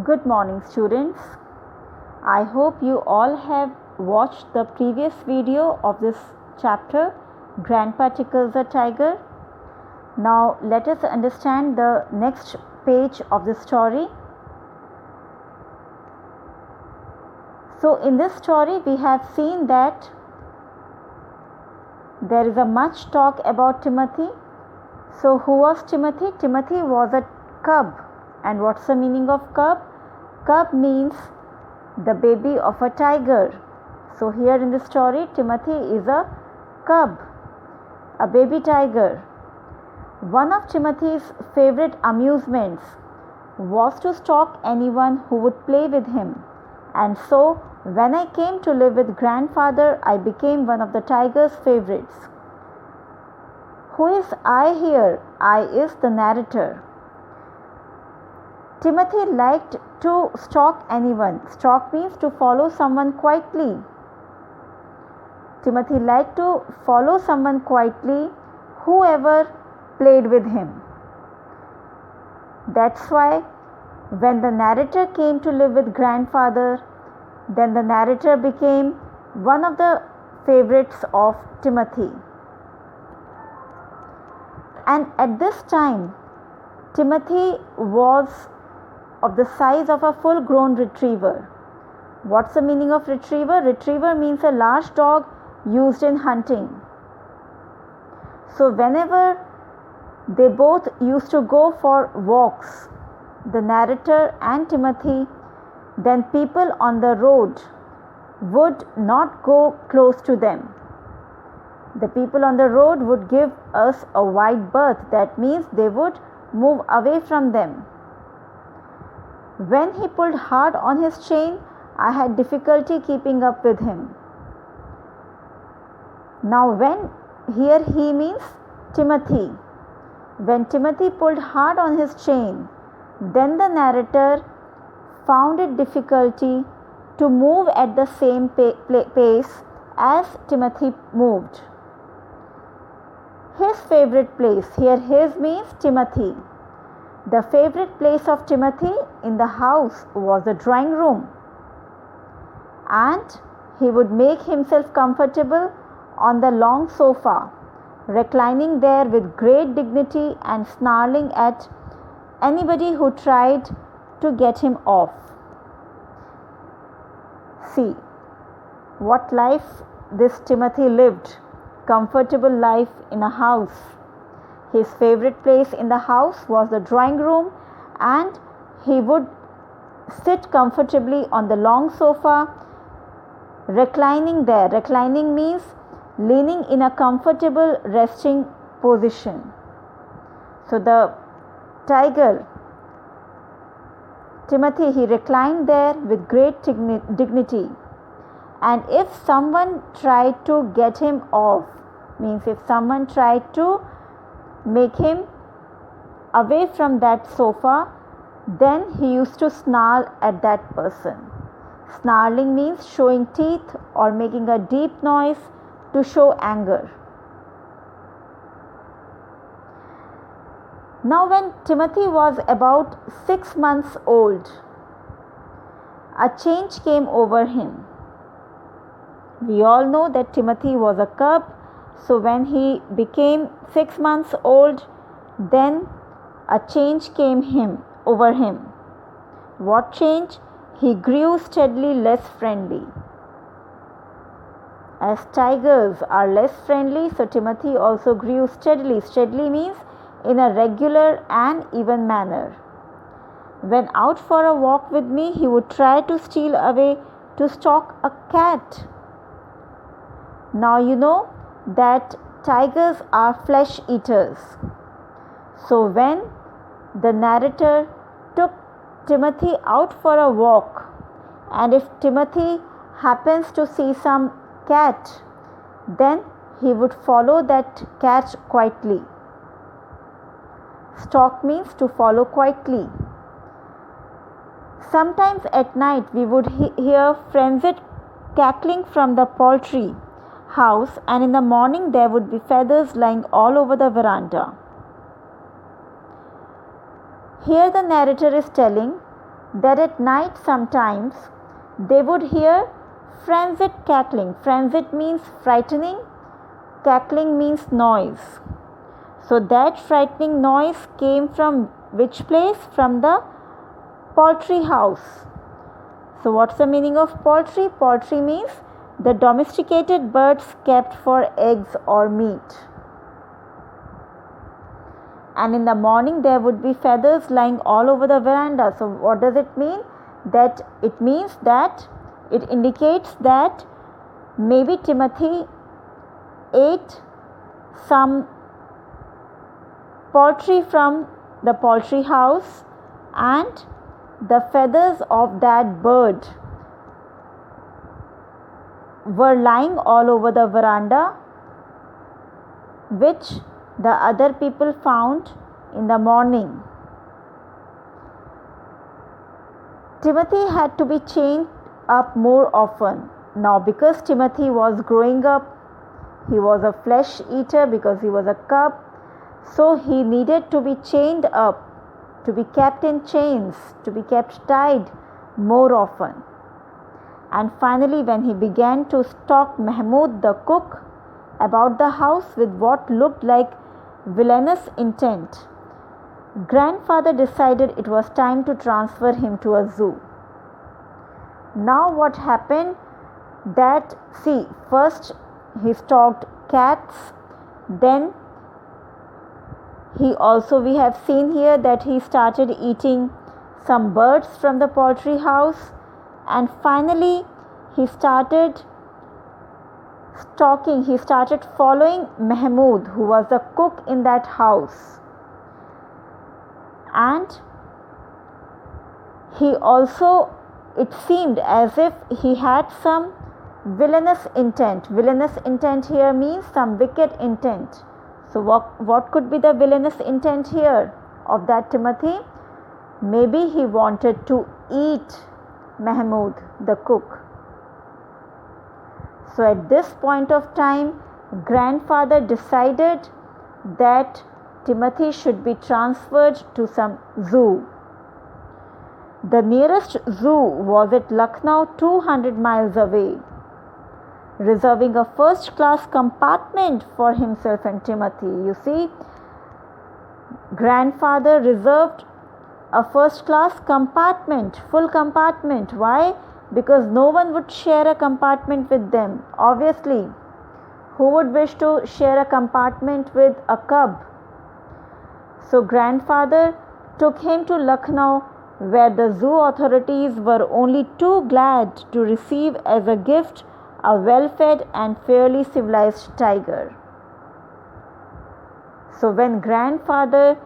Good morning, students. I hope you all have watched the previous video of this chapter, Grandpa Tickles a Tiger. Now let us understand the next page of the story. So in this story we have seen that there is a much talk about Timothy. So who was Timothy? Timothy was a cub. And what's the meaning of cub? Cub means the baby of a tiger. So here in the story, Timothy is a cub, a baby tiger. One of Timothy's favorite amusements was to stalk anyone who would play with him. And so when I came to live with grandfather, I became one of the tiger's favorites. Who is I here? I is the narrator. Timothy liked to stalk anyone. Stalk means to follow someone quietly. Timothy liked to follow someone quietly, whoever played with him. That's why when the narrator came to live with grandfather, then the narrator became one of the favorites of Timothy. And at this time, Timothy was of the size of a full grown retriever. What's the meaning of retriever? Retriever means a large dog used in hunting. So whenever they both used to go for walks, the narrator and Timothy, then people on the road would not go close to them. The people on the road would give us a wide berth. That means they would move away from them. When he pulled hard on his chain, I had difficulty keeping up with him. Now when here he means Timothy. When Timothy pulled hard on his chain, then the narrator found it difficulty to move at the same pace as Timothy moved. His favorite place, here his means Timothy. The favorite place of Timothy in the house was the drawing room, and he would make himself comfortable on the long sofa, reclining there with great dignity and snarling at anybody who tried to get him off. See what life this Timothy lived, comfortable life in a house. His favorite place in the house was the drawing room, and he would sit comfortably on the long sofa, reclining there. Reclining means leaning in a comfortable resting position. So the tiger, Timothy, he reclined there with great dignity. And if someone tried to get him off, means if someone tried to make him away from that sofa, then he used to snarl at that person. Snarling means showing teeth or making a deep noise to show anger. Now when Timothy was about 6 months old, a change came over him. We all know that Timothy was a cub. So when he became 6 months old, then a change came over him. What change? He grew steadily less friendly. As tigers are less friendly, so Timothy also grew steadily. Steadily means in a regular and even manner. When out for a walk with me, he would try to steal away to stalk a cat. Now you know that tigers are flesh eaters. So when the narrator took Timothy out for a walk, and if Timothy happens to see some cat, then he would follow that cat quietly. Stalk means to follow quietly. Sometimes at night we would hear frenzied cackling from the poultry house, and in the morning there would be feathers lying all over the veranda. Here the narrator is telling that at night sometimes they would hear frenzied cackling. Frenzied means frightening, cackling means noise. So that frightening noise came from which place? From the poultry house. So what's the meaning of poultry? Poultry means the domesticated birds kept for eggs or meat. And in the morning there would be feathers lying all over the veranda. So what does it mean? That it means that it indicates that maybe Timothy ate some poultry from the poultry house, and the feathers of that bird were lying all over the veranda, which the other people found in the morning. Timothy had to be chained up more often. Now, because Timothy was growing up, he was a flesh eater because he was a cub, so he needed to be chained up, to be kept in chains, to be kept tied more often. And finally, when he began to stalk Mahmud the cook about the house with what looked like villainous intent, grandfather decided it was time to transfer him to a zoo. Now what happened? That, see, first he stalked cats, then we have seen here that he started eating some birds from the poultry house, and finally he started following Mahmud, who was the cook in that house. And he also, it seemed as if he had some villainous intent. Villainous intent here means some wicked intent. So what could be the villainous intent here of that Timothy? Maybe he wanted to eat Mahmud the cook. So at this point of time, grandfather decided that Timothy should be transferred to some zoo. The nearest zoo was at Lucknow, 200 miles away, reserving a first-class compartment for himself and Timothy. You see, grandfather reserved a first-class compartment, full compartment. Why? Because no one would share a compartment with them. Obviously, who would wish to share a compartment with a cub? So grandfather took him to Lucknow, where the zoo authorities were only too glad to receive as a gift a well-fed and fairly civilized tiger. So when grandfather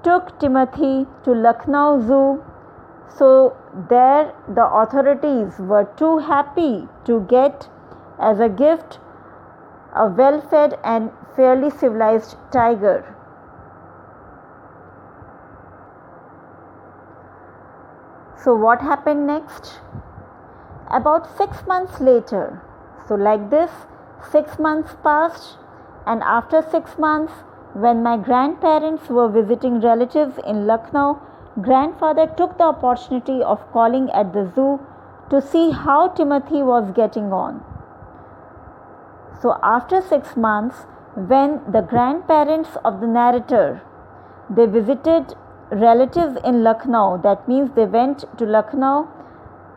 took Timothy to Lucknow Zoo, so there the authorities were too happy to get as a gift a well-fed and fairly civilized tiger. So what happened next? About 6 months later, so like this, 6 months passed, and after 6 months, when my grandparents were visiting relatives in Lucknow, grandfather took the opportunity of calling at the zoo to see how Timothy was getting on. So after 6 months, when the grandparents of the narrator, they visited relatives in Lucknow, that means they went to Lucknow.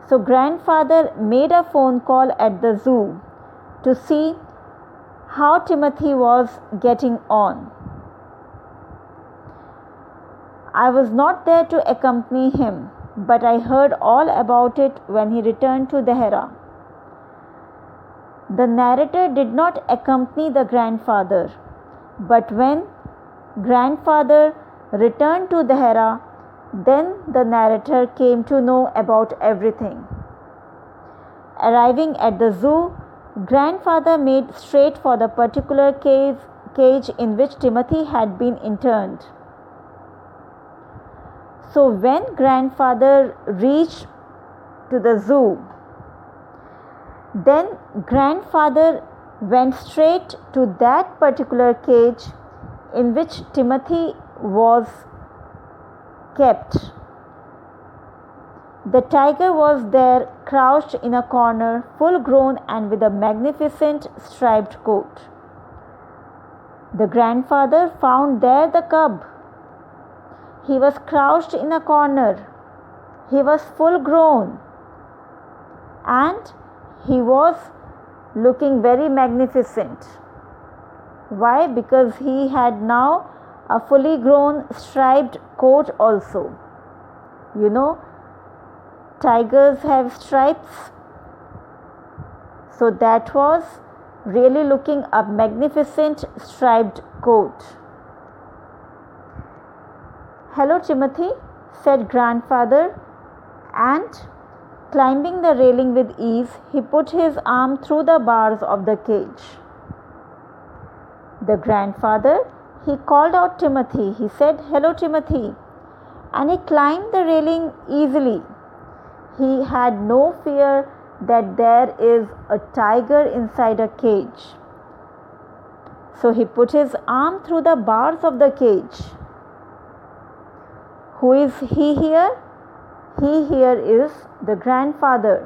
So grandfather made a phone call at the zoo to see how Timothy was getting on. I was not there to accompany him, but I heard all about it when he returned to Dehra. The narrator did not accompany the grandfather, but when grandfather returned to Dehra, then the narrator came to know about everything. Arriving at the zoo, grandfather made straight for the particular cage in which Timothy had been interned. So when grandfather reached to the zoo, then grandfather went straight to that particular cage in which Timothy was kept. The tiger was there, crouched in a corner, full grown and with a magnificent striped coat. The grandfather found there the cub. He was crouched in a corner. He was full grown and he was looking very magnificent. Why? Because he had now a fully grown striped coat also. You know, tigers have stripes. So that was really looking a magnificent striped coat. "Hello, Timothy," said grandfather, and climbing the railing with ease, he put his arm through the bars of the cage. The grandfather, he called out Timothy. He said, "Hello, Timothy," and he climbed the railing easily. He had no fear that there is a tiger inside a cage. So he put his arm through the bars of the cage. Who is he here? He here is the grandfather.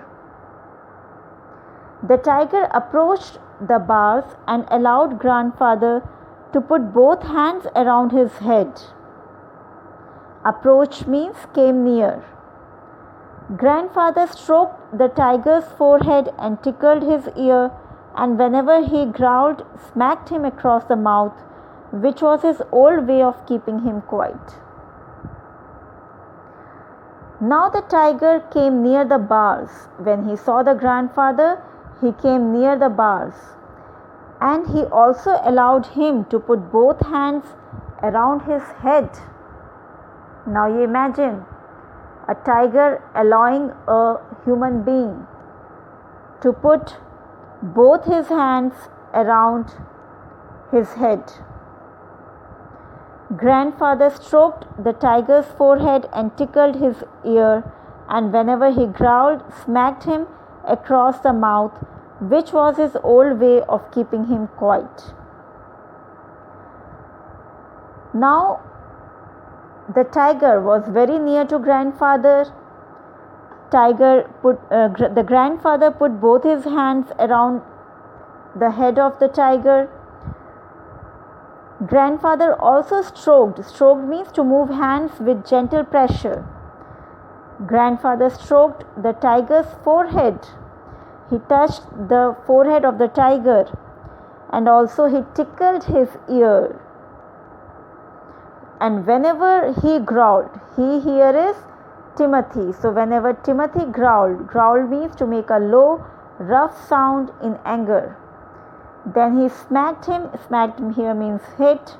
The tiger approached the bars and allowed grandfather to put both hands around his head. Approach means came near. Grandfather stroked the tiger's forehead and tickled his ear, and whenever he growled, smacked him across the mouth, which was his old way of keeping him quiet. Now the tiger came near the bars. When he saw the grandfather, he came near the bars, and he also allowed him to put both hands around his head. Now you imagine a tiger allowing a human being to put both his hands around his head. Grandfather stroked the tiger's forehead and tickled his ear, and whenever he growled, smacked him across the mouth, which was his old way of keeping him quiet. Now the tiger was very near to grandfather. The grandfather put both his hands around the head of the tiger. Grandfather also stroked. Stroked means to move hands with gentle pressure. Grandfather stroked the tiger's forehead. He touched the forehead of the tiger, and also he tickled his ear. And whenever he growled, he here is Timothy. So whenever Timothy growled, growl means to make a low, rough sound in anger. Then he smacked him. Smacked him here means hit.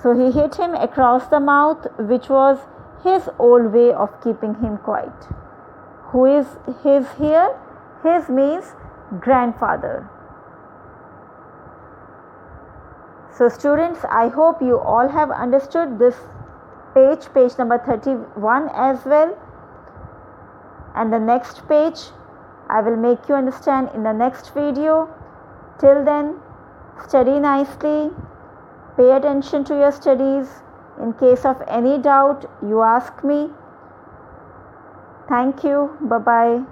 So he hit him across the mouth, which was his old way of keeping him quiet. Who is his here? His means grandfather. So students, I hope you all have understood this page number 31 as well. And the next page I will make you understand in the next video. Till then, study nicely, pay attention to your studies. In case of any doubt, you ask me. Thank you. Bye-bye.